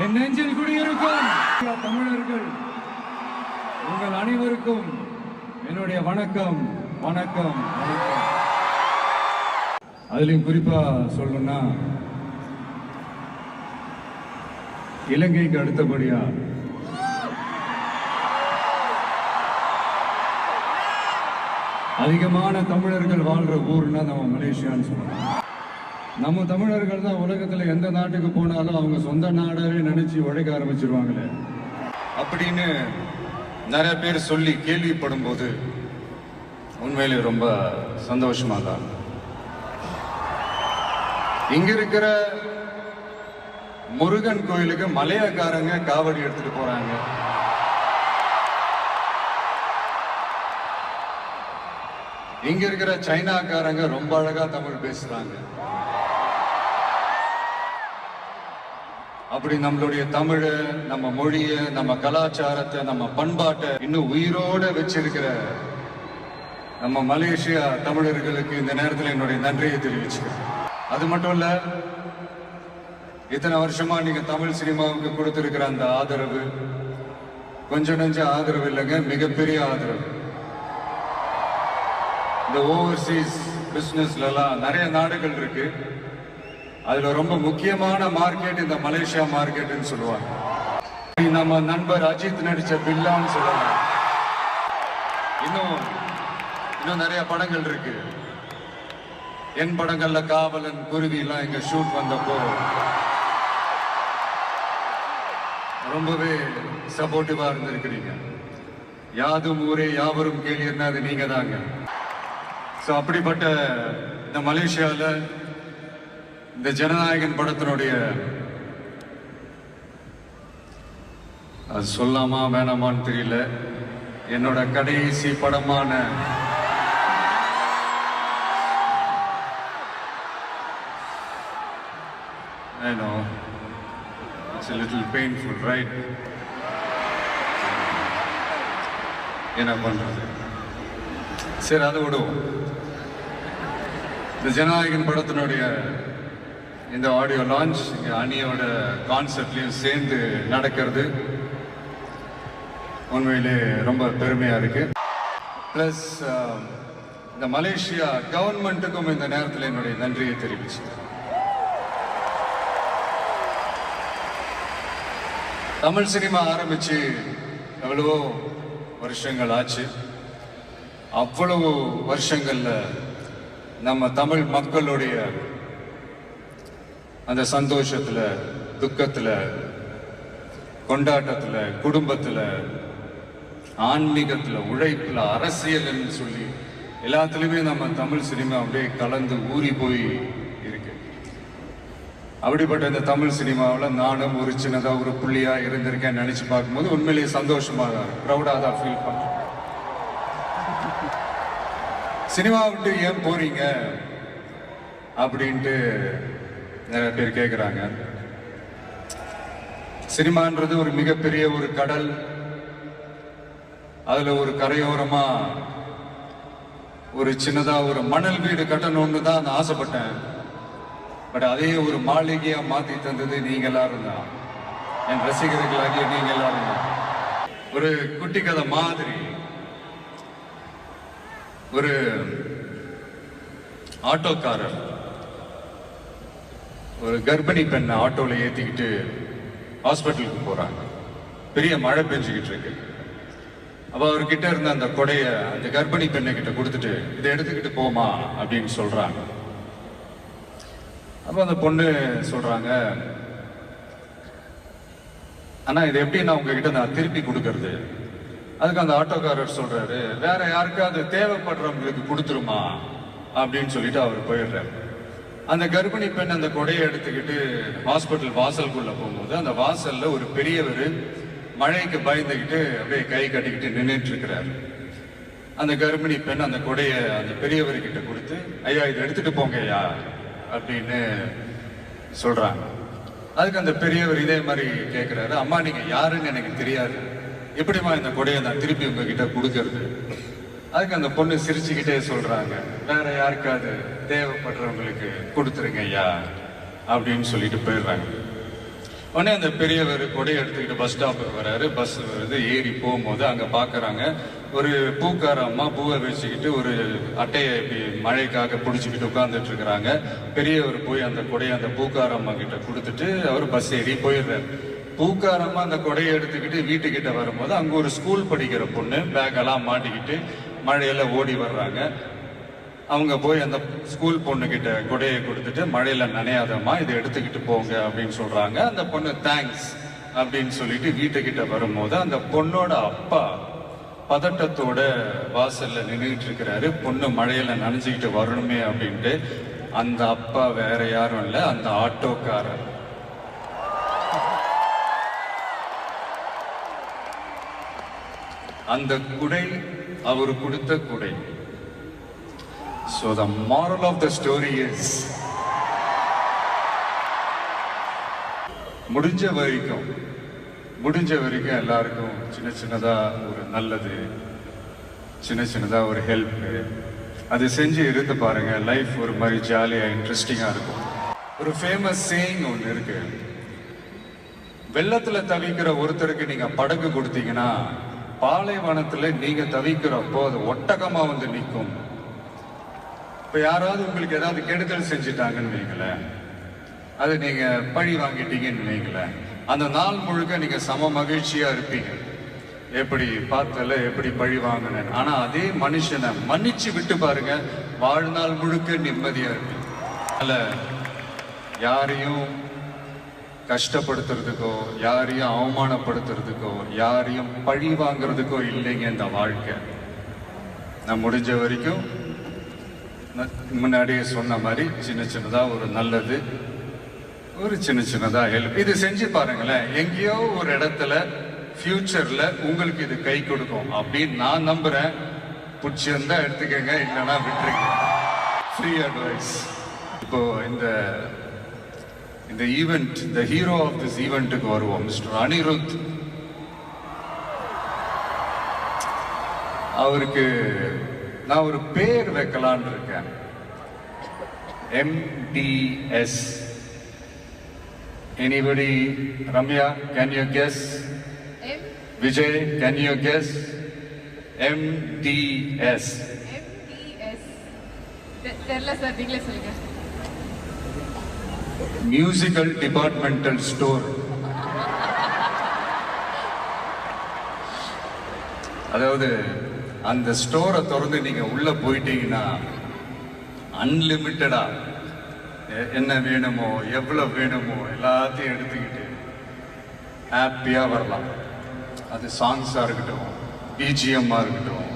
என் நெஞ்சில் குடியிருக்கும் தமிழர்கள் உங்கள் அனைவருக்கும் என்னுடைய வணக்கம் வணக்கம் வணக்கம். அதுலயும் குறிப்பா சொல்லணும்னா இலங்கைக்கு அடுத்தபடியா அதிகமான தமிழர்கள் வாழ்ற ஊர்னா நம்ம மலேசியான்னு சொல்லலாம். நம்ம தமிழர்கள் தான் உலகத்துல எந்த நாட்டுக்கு போனாலும் அவங்க சொந்த நாடாவே நினைச்சு உழைக்க ஆரம்பிச்சிருவாங்களே அப்படின்னு நிறைய பேர் சொல்லி கேள்விப்படும் போது உண்மையிலே ரொம்ப சந்தோஷமா தான். இங்க இருக்கிற முருகன் கோயிலுக்கு மலையக்காரங்க காவடி எடுத்துட்டு போறாங்க. இங்க இருக்கிற சைனாக்காரங்க ரொம்ப அழகா தமிழ் பேசுறாங்க. அப்படி நம்மளுடைய தமிழ, நம்ம மொழிய, நம்ம கலாச்சாரத்தை, நம்ம பண்பாட்டை இன்னும் உயிரோட வச்சிருக்கிற நம்ம மலேசியா தமிழர்களுக்கு இந்த நேரத்தில் என்னுடைய நன்றியை தெரிவிச்சுக்கிறேன். அது மட்டும் இல்ல, இத்தனை வருஷமா நீங்க தமிழ் சினிமாவுக்கு கொடுத்திருக்கிற அந்த ஆதரவு கொஞ்சம் நெஞ்ச ஆதரவு இல்லைங்க, மிகப்பெரிய ஆதரவு. இந்த ஓவர்சீஸ் பிசினஸ்ல எல்லாம் நிறைய நாடுகள் இருக்கு. அதுல ரொம்ப முக்கியமான மார்க்கெட் இந்த மலேசியா மார்க்கெட்னு சொல்லுவாங்க. நம்ம நண்பர் அஜித் நடிச்ச பில்லான்னு சொல்லலாம். இன்னும் நிறைய படங்கள் இருக்கு. என் படங்கள்ல காவலன், குருவி எல்லாம் இங்க ஷூட் வந்தப்போ ரொம்பவே சப்போர்ட்டிவா இருந்திருக்கிறீங்க. யாதும் ஊரே யாவரும் கேளீர்னா அது நீங்க தாங்க. அப்படிப்பட்ட இந்த மலேசியால இந்த ஜனநாயகன் படத்தினுடைய அது சொல்லாமா வேணாமான்னு தெரியல, என்னோட கடைசி படமான I know it's a little painful, right? என்ன பண்றது, சரி அதை விடுவோம். இந்த ஜனநாயகன் படத்தினுடைய இந்த ஆடியோ லான்ச் இங்கே அணியோட கான்செப்ட்லையும் சேர்ந்து நடக்கிறது உண்மையிலே ரொம்ப பெருமையா இருக்கு. பிளஸ் இந்த மலேசியா கவர்மெண்ட்டுக்கும் இந்த நேரத்தில் என்னுடைய நன்றியை தெரிவிச்சு. தமிழ் சினிமா ஆரம்பிச்சு எவ்வளவோ வருஷங்கள் ஆச்சு. அவ்வளவு வருஷங்கள்ல நம்ம தமிழ் மக்களுடைய அந்த சந்தோஷத்துல, துக்கத்துல, கொண்டாட்டத்துல, குடும்பத்துல, ஆன்மீகத்துல, உழைப்புல, அரசியல்னு சொல்லி எல்லாத்துலயுமே நம்ம தமிழ் சினிமா அப்படியே கலந்து ஊறி போய் இருக்கு. அப்படிப்பட்ட இந்த தமிழ் சினிமாவில் நானும் ஒரு சின்னதா ஒரு புள்ளியா இருந்திருக்கேன் நினைச்சு பார்க்கும்போது உண்மையிலேயே சந்தோஷமா தான், ப்ரௌடா தான் ஃபீல் பண்றேன். சினிமா விட்டு ஏன் போறீங்க அப்படின்ட்டு நிறைய பேர் கேட்குறாங்க. சினிமான்றது ஒரு மிகப்பெரிய ஒரு கடல். அதுல ஒரு கரையோரமா ஒரு சின்னதா ஒரு மணல் வீடு கட்டணும்னு தான் நான் ஆசைப்பட்டேன். பட் அதே ஒரு மாளிகையா மாத்தி தந்தது நீங்க எல்லாரும் தான், என் ரசிகர்களாகிய நீங்க எல்லாரும் தான். ஒரு குட்டி கதை மாதிரி ஒரு ஆட்டோக்காரர் ஒரு கர்ப்பிணி பெண்ணை ஆட்டோல ஏத்திக்கிட்டு ஹாஸ்பிட்டலுக்கு போறாங்க. பெரிய மழை பெஞ்சுக்கிட்டு இருக்கு. அப்ப அவர்கிட்ட இருந்த அந்த கொடைய அந்த கர்ப்பிணி பெண்ணை கிட்ட கொடுத்துட்டு இதை எடுத்துக்கிட்டு போமா அப்படின்னு சொல்றாங்க. அப்ப அந்த பொண்ணு சொல்றாங்க, ஆனா இது எப்படி நான் உங்ககிட்ட நான் திருப்பி கொடுக்கறது? அதுக்கு அந்த ஆட்டோக்காரர் சொல்றாரு, வேற யாருக்காவது தேவைப்படுறவங்களுக்கு கொடுத்துருமா அப்படின்னு சொல்லிட்டு அவர் போயிடுறாரு. அந்த கர்ப்பிணி பெண் அந்த கொடையை எடுத்துக்கிட்டு ஹாஸ்பிட்டல் வாசலுக்குள்ள போகும்போது அந்த வாசல்ல ஒரு பெரியவர் மழைக்கு பயந்துக்கிட்டு அப்படியே கை கட்டிக்கிட்டு நின்றுட்டு இருக்கிறாரு. அந்த கர்ப்பிணி பெண் அந்த கொடையை அந்த பெரியவர்கிட்ட கொடுத்து, ஐயா இதை எடுத்துட்டு போங்க ஐயா அப்படின்னு சொல்றாங்க. அதுக்கு அந்த பெரியவர் இதே மாதிரி கேட்கிறாரு, அம்மா நீங்க யாருன்னு எனக்கு தெரியாது, எப்படிமா இந்த கொடையை நான் திருப்பி உங்ககிட்ட கொடுக்கறது? அதுக்கு அந்த பொண்ணு சிரிச்சுக்கிட்டே சொல்றாங்க, வேற யாருக்காவது தேவைப்படுறவங்களுக்கு கொடுத்துருங்க ஐயா அப்படின்னு சொல்லிட்டு போயிடுறாங்க. உடனே அந்த பெரியவர் கொடையை எடுத்துக்கிட்டு பஸ் ஸ்டாப்புக்கு வராரு. பஸ் வருது, ஏறி போகும்போது அங்க பாக்குறாங்க ஒரு பூக்கார அம்மா பூவை வச்சுக்கிட்டு ஒரு அட்டையை இப்படி மழைக்காக பிடிச்சிக்கிட்டு உட்கார்ந்துட்டு இருக்கிறாங்க. பெரியவர் போய் அந்த கொடையை அந்த பூக்கார அம்மா கிட்ட கொடுத்துட்டு அவர் பஸ் ஏறி போயிடுறாரு. பூக்காரம்மா அந்த கொடையை எடுத்துக்கிட்டு வீட்டுக்கிட்ட வரும்போது அங்க ஒரு ஸ்கூல் படிக்கிற பொண்ணு பேக்கெல்லாம் மாட்டிக்கிட்டு மழையில ஓடி வர்றாங்க. அவங்க போய் அந்த ஸ்கூல் பொண்ணு கிட்ட கொடையை கொடுத்துட்டு மழையில நனையாதம்மா இதை எடுத்துக்கிட்டு போங்க அப்படின்னு சொல்றாங்க. அந்த பொண்ணு தேங்க்ஸ் அப்படின்னு சொல்லிட்டு வீட்டுக்கிட்ட வரும்போது அந்த பொண்ணோட அப்பா பதட்டத்தோட வாசல்ல நின்றுட்டு இருக்கிறாரு. பொண்ணு மழையில நனைஞ்சுக்கிட்டு வரணுமே அப்படின்ட்டு. அந்த அப்பா வேற யாரும் இல்ல, அந்த ஆட்டோக்காரர். அந்த குடை அவர் கொடுத்த குடை. So the moral of the story is, முடிஞ்ச வரைக்கும் எல்லாருக்கும் சின்ன சின்னதா ஒரு நல்லது, சின்ன சின்னதா ஒரு ஹெல்ப், அது செஞ்சு இருந்து பாருங்க. லைஃப் ஒரு மாதிரி ஜாலியா இன்ட்ரெஸ்டிங்கா இருக்கும். ஒரு ஃபேமஸ் சேயிங் ஒன்று இருக்கு. வெள்ளத்துல தவிக்கிற ஒருத்தருக்கு நீங்க படகு கொடுத்தீங்கன்னா பாலைவனத்துல நீங்க தவிக்கிறப்போ அது ஒட்டகமா வந்து நிற்கும். இப்ப யாராவது உங்களுக்கு ஏதாவது கெடுதல் செஞ்சுட்டாங்கன்னு வைங்களேன், அது நீங்க பழி வாங்கிட்டீங்கன்னு வைங்களேன், அந்த நாள் முழுக்க நீங்க சம மகிழ்ச்சியா இருப்பீங்க. எப்படி பார்த்தல, எப்படி பழி வாங்கினேன். ஆனா அதே மனுஷனை மன்னிச்சு விட்டு பாருங்க, வாழ்நாள் முழுக்க நிம்மதியா இருப்பீங்க. அல்ல, யாரையும் கஷ்டப்படுத்துறதுக்கோ, யாரையும் அவமானப்படுத்துறதுக்கோ, யாரையும் பழி வாங்குறதுக்கோ இல்லைங்க இந்த வாழ்க்கை. நான் முடிஞ்ச வரைக்கும் முன்னாடியே சொன்ன மாதிரி சின்ன சின்னதா ஒரு நல்லது, ஒரு சின்ன சின்னதா ஹெல்ப், இது செஞ்சு பாருங்களேன். எங்கேயோ ஒரு இடத்துல ஃபியூச்சர்ல உங்களுக்கு இது கை கொடுக்கும் அப்படின்னு நான் நம்புறேன். பிடிச்சிருந்தா எடுத்துக்கங்க, இல்லைன்னா விட்டுருங்க. Free advice. இப்போ இந்த ஈவெண்ட், இந்த ஹீரோ ஆஃப் திஸ் ஈவெண்ட்டுக்கு வருவோம், மிஸ்டர் அனிருத். அவருக்கு நான் ஒரு பேர் வைக்கலான் இருக்கேன். MDS. Anybody? Ramya, can you guess? Vijay, can you guess? MDS. தெரியல சார், நீங்களே சொல்லுங்க. Musical departmental store. அதாவது அந்த ஸ்டோரை திறந்து நீங்க உள்ள போயிட்டீங்கன்னா அன்லிமிட்டடா என்ன வேணுமோ, எவ்வளவு வேணுமோ எல்லாத்தையும் எடுத்துக்கிட்டு ஹாப்பியா வரலாம். அது சாங்ஸா இருக்கட்டும், பிஜிஎம்மா இருக்கட்டும்,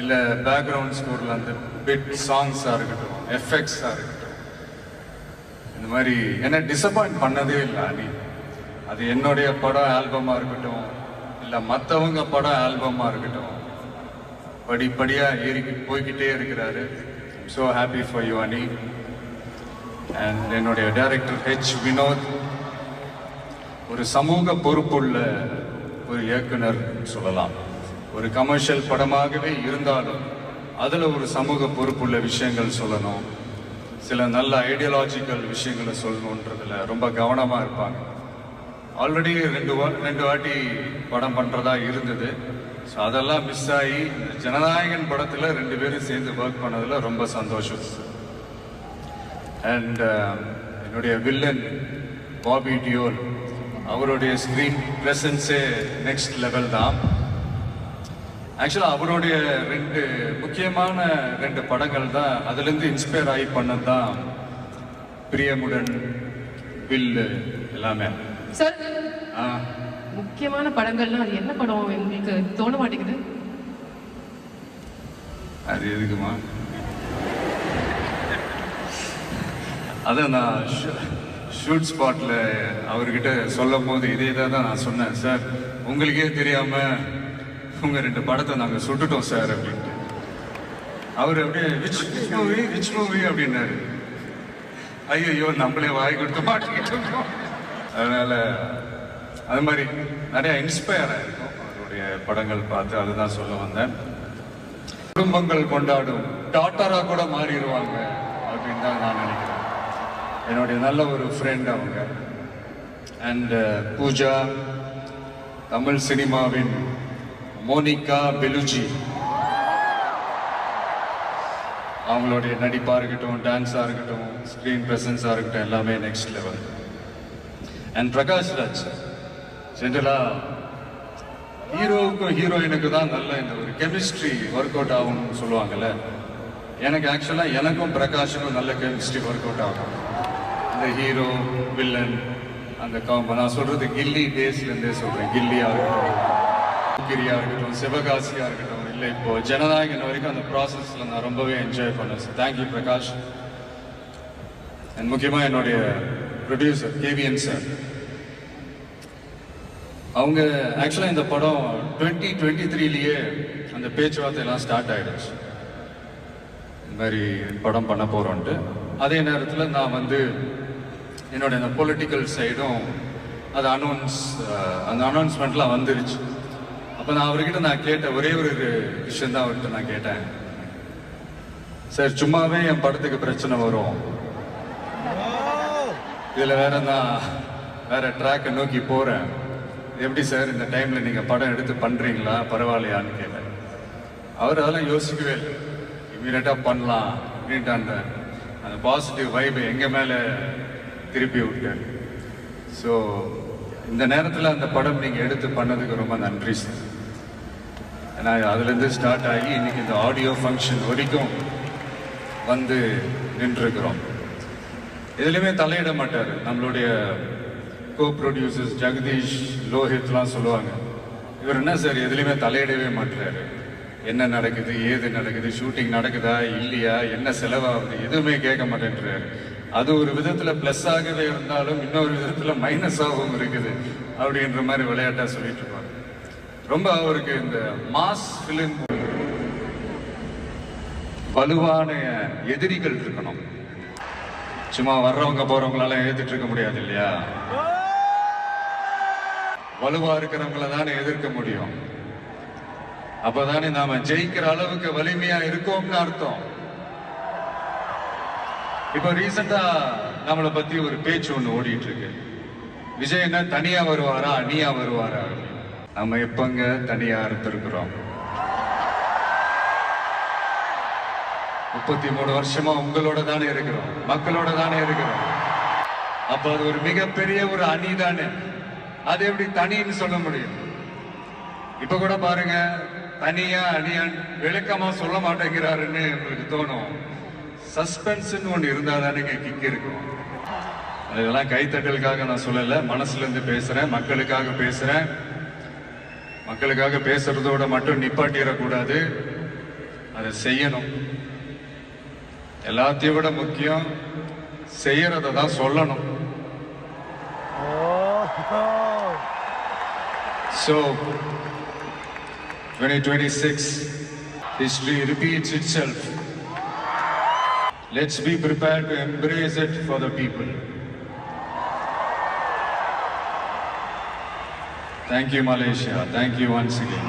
இல்ல பேக்ரவுண்ட் ஸ்கோர்ல அந்த பிட் சாங்ஸா இருக்கட்டும், எஃபெக்ட்ஸா இருக்கட்டும். இந்த மாதிரி என்ன டிசப்பாயிண்ட் பண்ணதே இல்லை அனி. அது என்னுடைய படம் ஆல்பமா இருக்கட்டும், இல்ல மற்றவங்க படம் ஆல்பமா இருக்கட்டும், படிப்படியா ஏறி போய்கிட்டே இருக்கிறாரு. ஸோ ஹாப்பி ஃபார் யூ அனி. அண்ட் என்னுடைய டைரக்டர் H. வினோத் ஒரு சமூக பொறுப்புள்ள ஒரு இயக்குனர் சொல்லலாம். ஒரு கமர்ஷியல் படமாகவே இருந்தாலும் அதுல ஒரு சமூக பொறுப்புள்ள விஷயங்கள் சொல்லணும், சில நல்ல ஐடியாலஜிக்கல் விஷயங்களை சொல்லணுன்றதுல ரொம்ப கவனமா இருப்பாங்க. ஆல்ரெடி ரெண்டு வாட்டி படம் பண்றதா இருந்தது. ஸோ அதெல்லாம் மிஸ் ஆகி இந்த ஜனநாயகன் படத்துல 2 பேரும் சேர்ந்து ஒர்க் பண்ணதுல ரொம்ப சந்தோஷம். அண்ட் என்னுடைய வில்லன் பாபி டியோல், அவருடைய ஸ்கிரீன் பிரசன்ஸே நெக்ஸ்ட் லெவல் தான். ஆக்சுவலா அவருடைய 2 முக்கியமான 2 படங்கள் தான் அதுலேருந்து இன்ஸ்பயர் ஆகி பண்ணது தான். பிரியமுடன், வில்லு எல்லாமே. சார், முக்கியமான படங்கள்னா அது என்ன படம் உங்களுக்கு தோண மாட்டேங்குது? அது எதுக்குமா? அதான் நான் ஷூட் ஸ்பாட்ல அவர்கிட்ட சொல்லும் போது இதே தான் நான் சொன்னேன். சார், உங்களுக்கே தெரியாம உங்க 2 படத்தை நாங்க சுட்டுட்டோம் சார் அப்படின்ட்டு. அவர் அப்படியே விச் மூவி அப்படின்னாரு. ஐயோ, நம்மளே வாய் கொடுத்து மாட்டிக்கிட்டோம். அதனால அது மாதிரி நிறைய இன்ஸ்பயர் ஆயிருக்கும் அவருடைய படங்கள் பார்த்து. அதுதான் சொல்ல வந்தேன். குடும்பங்கள் கொண்டாடும் டாட்டரா கூட மாறிடுவாங்க அப்படின்னு தான் நான் நினைக்கிறேன். என்னுடைய நல்ல ஒரு ஃப்ரெண்ட் அவங்க. அண்ட் பூஜா, தமிழ் சினிமாவின் மோனிகா பெலுஜி, அவங்களுடைய நடிப்பாக இருக்கட்டும், டான்ஸாக இருக்கட்டும், ஸ்க்ரீன் ப்ரெசன்ஸாக இருக்கட்டும், எல்லாமே next level. And Prakash Raj, ஜென்ரலாக ஹீரோவுக்கும் ஹீரோயினுக்கு தான் நல்ல இந்த ஒரு கெமிஸ்ட்ரி ஒர்க் அவுட் ஆகும்னு சொல்லுவாங்கல்ல. எனக்கு ஆக்சுவலாக எனக்கும் பிரகாஷுக்கும் நல்ல கெமிஸ்ட்ரி ஒர்க் அவுட் ஆகும். இந்த ஹீரோ வில்லன் அந்த காம்போ, நான் சொல்கிறது கில்லி டேஸ்லேருந்தே சொல்கிறேன். கில்லியாக இருக்கட்டும், கிரியா இருக்கட்டும், சிவகாசியாக இருக்கட்டும், இல்லை இப்போ ஜனநாயகன் வரைக்கும் அந்த ப்ராசஸில் நான் ரொம்பவே என்ஜாய் பண்ணேன். So thank you Prakash. அண்ட் முக்கியமாக என்னுடைய ப்ரொடியூசர் கேவிஎன் சார், அவங்க ஆக்சுவலாக இந்த படம் 2023 அந்த பேச்சுவார்த்தையெல்லாம் ஸ்டார்ட் ஆகிடுச்சு, இந்த மாதிரி படம் பண்ண போகிறோன்ட்டு. அதே நேரத்தில் நான் வந்து என்னோட இந்த பொலிட்டிக்கல் சைடும் அது அந்த அனௌன்ஸ்மெண்ட்லாம் வந்துருச்சு. அப்போ நான் அவர்கிட்ட நான் கேட்ட ஒரே ஒரு விஷயம் தான் அவர்கிட்ட நான் கேட்டேன், சார் சும்மாவே என் படத்துக்கு பிரச்சனை வரும், இதில் வேற ட்ராக்கை நோக்கி போகிறேன், எப்படி சார் இந்த டைமில் நீங்கள் படம் எடுத்து பண்ணுறீங்களா, பரவாயில்லையான்னு கேட்டேன். அவர் அதெல்லாம் யோசிக்கவே இல்லை, இமீடியட்டாக பண்ணலாம் அப்படின்ட்டு அந்த பாசிட்டிவ் வைபை எங்கள் மேலே திருப்பி விட்டார். ஸோ இந்த நேரத்தில் அந்த படம் நீங்கள் எடுத்து பண்ணதுக்கு ரொம்ப நன்றி சார். ஏன்னா அதுலேருந்து ஸ்டார்ட் ஆகி இன்னைக்கு இந்த ஆடியோ ஃபங்க்ஷன் வரைக்கும் வந்து நின்றுருக்கிறோம். எதுலையுமே தலையிட மாட்டார். நம்மளுடைய கோ ப்ரொடியூசர்ஸ் ஜெகதீஷ், லோஹித்லாம் சொல்லுவாங்க, இவர் என்ன சார் எதுலையுமே தலையிடவே மாட்டாரு, என்ன நடக்குது, ஏது நடக்குது, ஷூட்டிங் நடக்குதா இல்லையா, என்ன செலவாகுது, எதுவுமே கேட்க மாட்டேன்றாரு. அது ஒரு விதத்தில் ப்ளஸ்ஸாகவே இருந்தாலும் இன்னொரு விதத்தில் மைனஸாகவும் இருக்குது அப்படின்ற மாதிரி விளையாட்டாக சொல்லிட்டு இருப்பாங்க. ரொம்ப அவருக்கு இந்த மாஸ் ஃபிலிம் வலுவான எதிரிகள் இருக்கணும். சும்மா வர்றவங்க போறவங்களால ஏத்துட்டு இருக்க முடியாது இல்லையா, வலுவா இருக்கிறவங்கள தானே எதிர்க்க முடியும். அப்பதானே நாம ஜெயிக்கிற அளவுக்கு வலிமையா இருக்கோம்னு அர்த்தம். இப்ப ரீசெண்டா நம்மளை பத்தி ஒரு பேச்சு ஒண்ணு ஓடிட்டு இருக்கு, விஜய் என்ன தனியா வருவாரா அணியா வருவாரா. நம்ம எப்பங்க தனியா இருந்திருக்கிறோம்? 33 வருஷமா உங்களோட தானே இருக்கிறோம், மக்களோட தானே இருக்கிறோம். அப்ப அது ஒரு மிகப்பெரிய ஒரு அணி தானே, அது எப்படி தனின்னு சொல்ல முடியும்? இப்ப கூட பாருங்க, தனியா அணியான் விளக்கமா சொல்ல மாட்டேங்கிறாருன்னு உங்களுக்கு தோணும். சஸ்பென்ஸ்ன்னு ஒன்று இருந்தா தானே கிக் இருக்கும். அதெல்லாம் கைத்தட்டலுக்காக நான் சொல்லல, மனசுல இருந்து பேசுறேன், மக்களுக்காக பேசுறேன். மக்களுக்காக பேசுறதோட மட்டும் நிப்பாட்டிடக்கூடாது, அதை செய்யணும். எல்லாத்தையும் விட முக்கியம் செய்யறத தான் சொல்லணும். So 2026 history repeats itself. Let's be prepared to embrace it for the people. Thank you Malaysia, thank you once again.